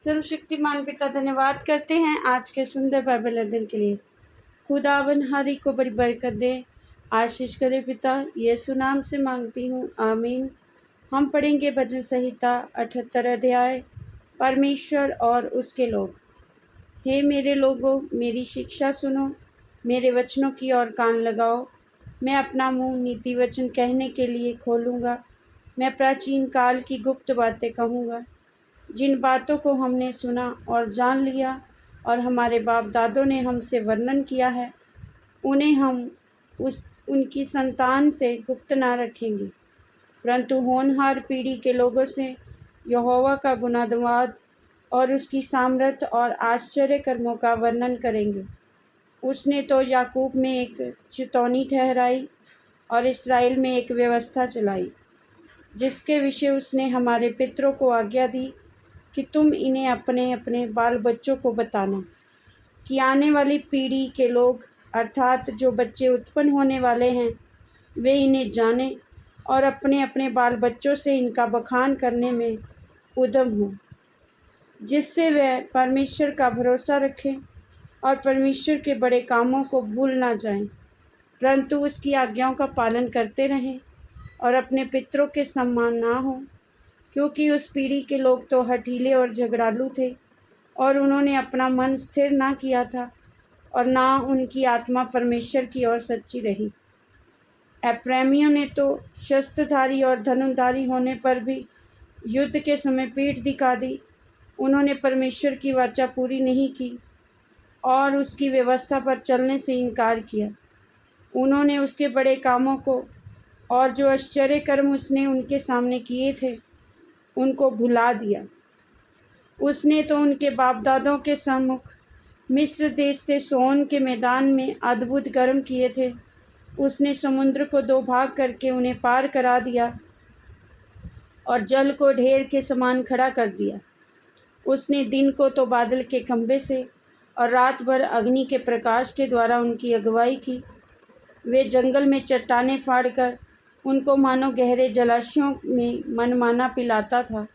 सर्वशक्तिमान पिता धन्यवाद करते हैं आज के सुंदर बाइबल अध्ययन के लिए। खुदावन हरी को बड़ी बरकत दे, आशीष करे पिता, यीशु नाम से मांगती हूँ, आमीन। हम पढ़ेंगे भजन संहिता 78 अध्याय, परमेश्वर और उसके लोग। हे मेरे लोगों, मेरी शिक्षा सुनो, मेरे वचनों की ओर कान लगाओ। मैं अपना मुंह नीति वचन कहने के लिए खोलूँगा। मैं प्राचीन काल की गुप्त बातें कहूँगा, जिन बातों को हमने सुना और जान लिया और हमारे बाप दादों ने हमसे वर्णन किया है, उन्हें हम उनकी संतान से गुप्त ना रखेंगे, परंतु होनहार पीढ़ी के लोगों से यहोवा का गुणानुवाद और उसकी सामर्थ और आश्चर्य कर्मों का वर्णन करेंगे। उसने तो याकूब में एक चितौनी ठहराई और इस्राएल में एक व्यवस्था चलाई, जिसके विषय उसने हमारे पितरों को आज्ञा दी कि तुम इन्हें अपने अपने बाल बच्चों को बताना, कि आने वाली पीढ़ी के लोग अर्थात जो बच्चे उत्पन्न होने वाले हैं, वे इन्हें जानें और अपने अपने बाल बच्चों से इनका बखान करने में उद्यम हों, जिससे वे परमेश्वर का भरोसा रखें और परमेश्वर के बड़े कामों को भूल ना जाएं, परंतु उसकी आज्ञाओं का पालन करते रहें और अपने पितरों के समान ना हों, क्योंकि उस पीढ़ी के लोग तो हठीले और झगड़ालू थे और उन्होंने अपना मन स्थिर ना किया था और ना उनकी आत्मा परमेश्वर की ओर सच्ची रही। एप्रैमियों ने तो शस्त्रधारी और धनुर्धारी होने पर भी युद्ध के समय पीठ दिखा दी। उन्होंने परमेश्वर की वाचा पूरी नहीं की और उसकी व्यवस्था पर चलने से इनकार किया। उन्होंने उसके बड़े कामों को और जो आश्चर्य कर्म उसने उनके सामने किए थे, उनको भुला दिया। उसने तो उनके बाप दादों के सम्मुख मिस्र देश से सोन के मैदान में अद्भुत कर्म किए थे। उसने समुद्र को दो भाग करके उन्हें पार करा दिया और जल को ढेर के समान खड़ा कर दिया। उसने दिन को तो बादल के खंभे से और रात भर अग्नि के प्रकाश के द्वारा उनकी अगुवाई की। वे जंगल में चट्टानें फाड़कर उनको मानो गहरे जलाशयों में मनमाना पिलाता था।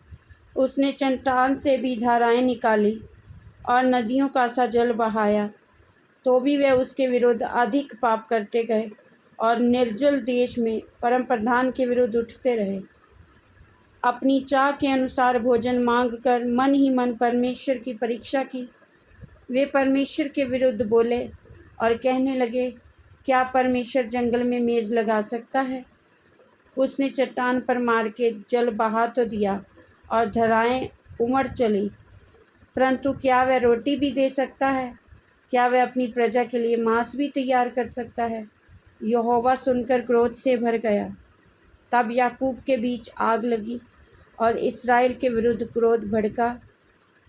उसने चट्टान से भी धाराएं निकाली और नदियों का सा जल बहाया, तो भी वे उसके विरुद्ध अधिक पाप करते गए और निर्जल देश में परम प्रधान के विरुद्ध उठते रहे। अपनी चाह के अनुसार भोजन मांगकर मन ही मन परमेश्वर की परीक्षा की। वे परमेश्वर के विरुद्ध बोले और कहने लगे, क्या परमेश्वर जंगल में मेज़ लगा सकता है? उसने चट्टान पर मार के जल बहा तो दिया और धाराएं उमड़ चली, परंतु क्या वह रोटी भी दे सकता है? क्या वह अपनी प्रजा के लिए मांस भी तैयार कर सकता है? यहोवा सुनकर क्रोध से भर गया। तब याकूब के बीच आग लगी और इस्राएल के विरुद्ध क्रोध भड़का,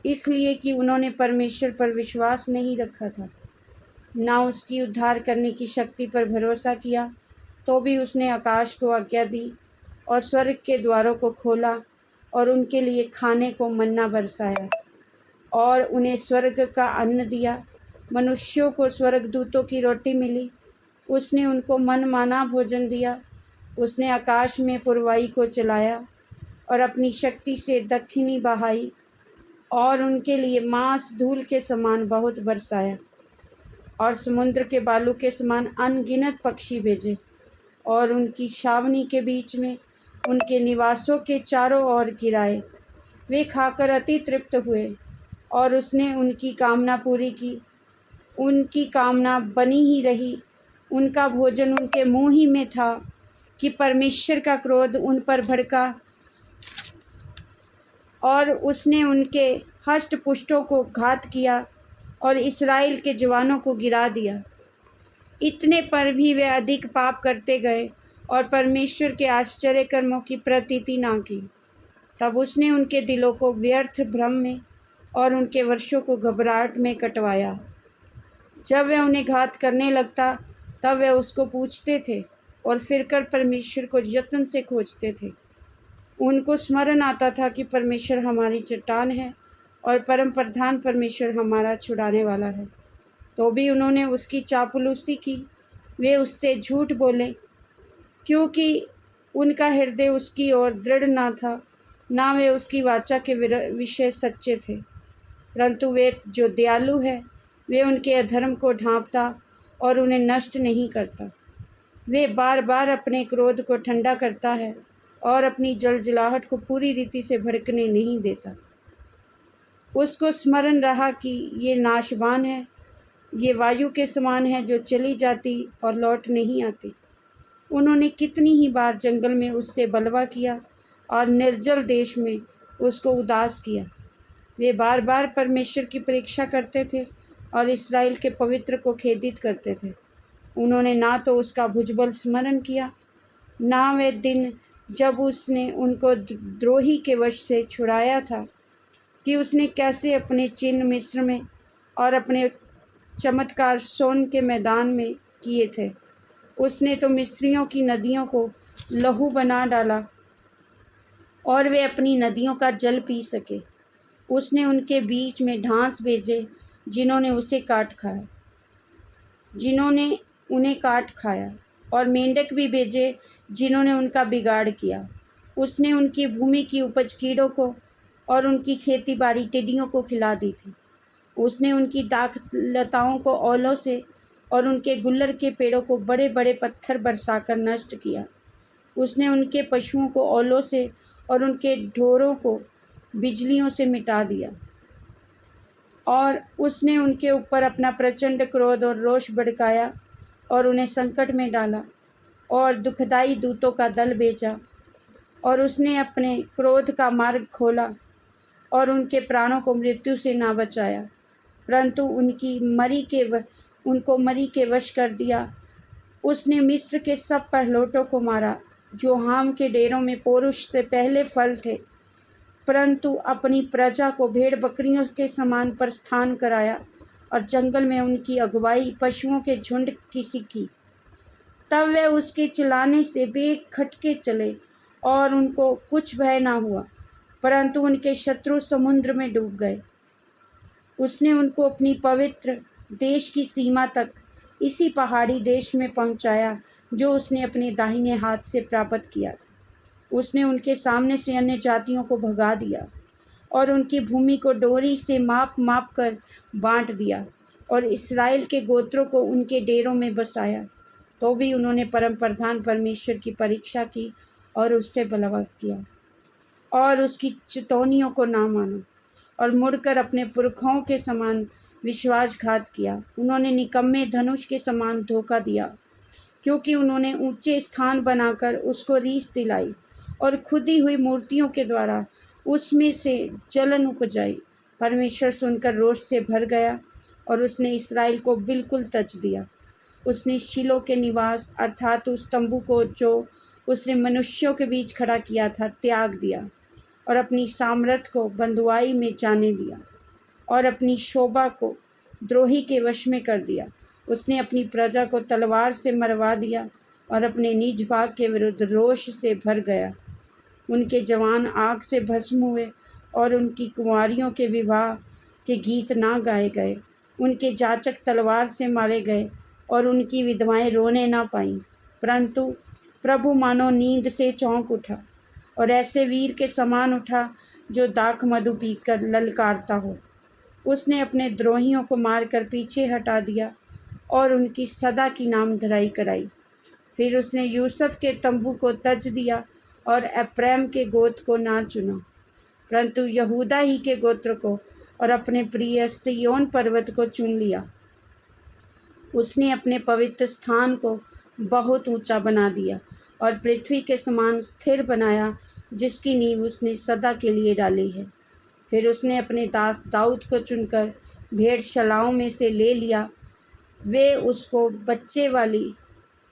इसलिए कि उन्होंने परमेश्वर पर विश्वास नहीं रखा था, ना उसकी उद्धार करने की शक्ति पर भरोसा किया। तो भी उसने आकाश को आज्ञा दी और स्वर्ग के द्वारों को खोला और उनके लिए खाने को मन्ना बरसाया और उन्हें स्वर्ग का अन्न दिया। मनुष्यों को स्वर्गदूतों की रोटी मिली। उसने उनको मनमाना भोजन दिया। उसने आकाश में पुरवाई को चलाया और अपनी शक्ति से दक्षिणी बहाई और उनके लिए मांस धूल के समान बहुत बरसाया और समुद्र के बालू के समान अनगिनत पक्षी भेजे और उनकी छावनी के बीच में उनके निवासों के चारों ओर गिराए। वे खाकर अति तृप्त हुए और उसने उनकी कामना पूरी की। उनकी कामना बनी ही रही। उनका भोजन उनके मुंह ही में था कि परमेश्वर का क्रोध उन पर भड़का और उसने उनके हष्ट पुष्टों को घात किया और इस्राएल के जवानों को गिरा दिया। इतने पर भी वे अधिक पाप करते गए और परमेश्वर के आश्चर्य कर्मों की प्रतीति ना की। तब उसने उनके दिलों को व्यर्थ भ्रम में और उनके वर्षों को घबराहट में कटवाया। जब वह उन्हें घात करने लगता, तब वे उसको पूछते थे और फिरकर परमेश्वर को यत्न से खोजते थे। उनको स्मरण आता था कि परमेश्वर हमारी चट्टान है और परम प्रधान परमेश्वर हमारा छुड़ाने वाला है। तो भी उन्होंने उसकी चापलूसी की। वे उससे झूठ बोले, क्योंकि उनका हृदय उसकी ओर दृढ़ ना था, ना वे उसकी वाचा के विषय सच्चे थे। परंतु वे जो दयालु है, वे उनके अधर्म को ढांपता और उन्हें नष्ट नहीं करता। वे बार बार अपने क्रोध को ठंडा करता है और अपनी जलजलाहट को पूरी रीति से भड़कने नहीं देता। उसको स्मरण रहा कि ये नाशवान है, ये वायु के समान है जो चली जाती और लौट नहीं आती। उन्होंने कितनी ही बार जंगल में उससे बलवा किया और निर्जल देश में उसको उदास किया। वे बार बार परमेश्वर की परीक्षा करते थे और इस्राएल के पवित्र को खेदित करते थे। उन्होंने ना तो उसका भुजबल स्मरण किया, ना वे दिन जब उसने उनको द्रोही के वश से छुड़ाया था, कि उसने कैसे अपने चिन्ह मिस्र में और अपने चमत्कार सोन के मैदान में किए थे। उसने तो मिस्रियों की नदियों को लहू बना डाला और वे अपनी नदियों का जल पी सके। उसने उनके बीच में ढांस भेजे जिन्होंने उन्हें काट खाया, और मेंढक भी भेजे जिन्होंने उनका बिगाड़ किया। उसने उनकी भूमि की उपज कीड़ों को और उनकी खेती बाड़ी टिड्डियों को खिला दी थी। उसने उनकी दाखलताओं को औलों से और उनके गुल्लर के पेड़ों को बड़े बड़े पत्थर बरसाकर नष्ट किया। उसने उनके पशुओं को औलों से और उनके ढोरों को बिजलियों से मिटा दिया। और उसने उनके ऊपर अपना प्रचंड क्रोध और रोष भड़काया और उन्हें संकट में डाला और दुखदाई दूतों का दल भेजा। और उसने अपने क्रोध का मार्ग खोला और उनके प्राणों को मृत्यु से ना बचाया, परंतु उनको मरी के वश कर दिया। उसने मिस्र के सब पहलोटों को मारा जो हाम के डेरों में पुरुष से पहले फल थे, परंतु अपनी प्रजा को भेड़ बकरियों के समान प्रस्थान कराया और जंगल में उनकी अगुवाई पशुओं के झुंड किसी की। तब वे उसके चिल्लाने से बेखटके चले और उनको कुछ भय ना हुआ, परंतु उनके शत्रु समुद्र में डूब गए। उसने उनको अपनी पवित्र देश की सीमा तक, इसी पहाड़ी देश में पहुंचाया जो उसने अपने दाहिने हाथ से प्राप्त किया था। उसने उनके सामने से अन्य जातियों को भगा दिया और उनकी भूमि को डोरी से माप माप कर बांट दिया और इस्राएल के गोत्रों को उनके डेरों में बसाया। तो भी उन्होंने परम प्रधान परमेश्वर की परीक्षा की और उससे बलवा किया और उसकी चितौनियों को ना माना और मुड़कर अपने पुरखों के समान विश्वासघात किया। उन्होंने निकम्मे धनुष के समान धोखा दिया, क्योंकि उन्होंने ऊंचे स्थान बनाकर उसको रीस दिलाई और खुदी हुई मूर्तियों के द्वारा उसमें से जलन उपजाई। परमेश्वर सुनकर रोष से भर गया और उसने इस्राएल को बिल्कुल तज दिया। उसने शीलो के निवास अर्थात उस तंबू को जो उसने मनुष्यों के बीच खड़ा किया था त्याग दिया और अपनी सामर्थ को बंधुआई में जाने दिया और अपनी शोभा को द्रोही के वश में कर दिया। उसने अपनी प्रजा को तलवार से मरवा दिया और अपने निज भाग के विरुद्ध रोष से भर गया। उनके जवान आग से भस्म हुए और उनकी कुंवारियों के विवाह के गीत ना गाए गए। उनके जाचक तलवार से मारे गए और उनकी विधवाएं रोने ना पाईं, परंतु प्रभु मानो नींद से चौंक उठा और ऐसे वीर के समान उठा जो दाख मधु पीकर ललकारता हो। उसने अपने द्रोहियों को मारकर पीछे हटा दिया और उनकी सदा की नामधराई कराई। फिर उसने यूसुफ के तंबू को तज दिया और एप्रैम के गोत्र को ना चुना, परंतु यहूदा ही के गोत्र को और अपने प्रिय सिय्योन पर्वत को चुन लिया। उसने अपने पवित्र स्थान को बहुत ऊंचा बना दिया और पृथ्वी के समान स्थिर बनाया, जिसकी नींव उसने सदा के लिए डाली है। फिर उसने अपने दास दाऊद को चुनकर भेड़शालाओं में से ले लिया। वे उसको बच्चे वाली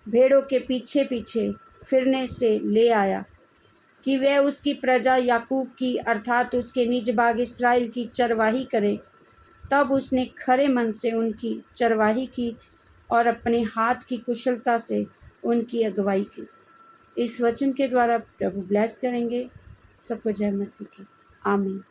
भेड़ों के पीछे पीछे फिरने से ले आया कि वह उसकी प्रजा याकूब की अर्थात उसके निज भाग इस्राएल की चरवाही करे। तब उसने खरे मन से उनकी चरवाही की और अपने हाथ की कुशलता से उनकी अगुवाई की। इस वचन के द्वारा प्रभु ब्लेस करेंगे। सबको जय मसीह की। आमीन।